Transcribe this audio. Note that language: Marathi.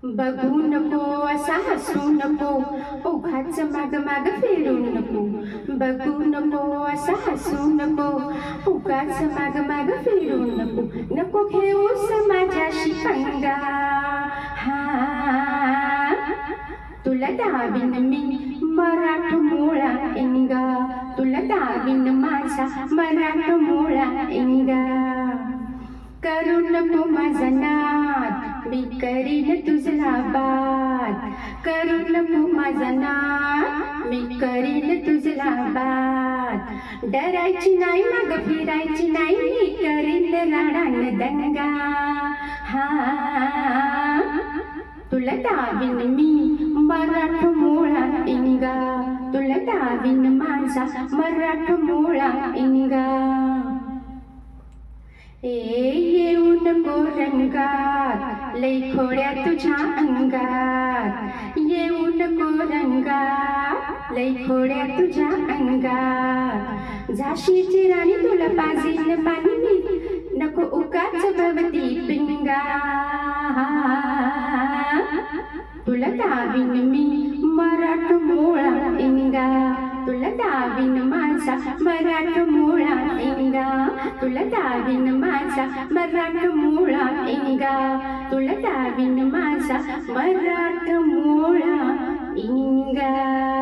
बघू नको असा हसू नको, ओघाच माग माग फिरू नको. बघू नको असा हसू नको, उगाच माग माग फिरू नको. नको घेऊस माझ्याशी पंगा, हा तुला दाबीन मी मराठमोळा इंगा. तुला दाबीन माझा मराठमोळा इंगा. करू नको माझा नाद, मी करीन तुझला बाद. करू नको माझा नाद, मी करीन तुझला बाद. डरायची नाही मग फिरायची नाही, मी करीन राडान दंगा. हा तुला दाबीन मी मराठमोळा इंगा. तुला दाबीन माझा मराठमोळा इंगा. येऊ नको रंगात, लई खोड्या तुझ्या अंगात. येऊ नको रंगात, लई खोड्या तुझ्या अंगात. झाशीची राणी तुला पाजीन पाणी मी, नको उगाच भवती पिंगा. तुला दाबीन मी मराठमोळा इंगा. तुला दाबीन माझा मराठमोळा इंगा. तुला दाबीन माझा मराठमोळा इंगा. तुला दाबीन माझा मराठमोळा इंगा.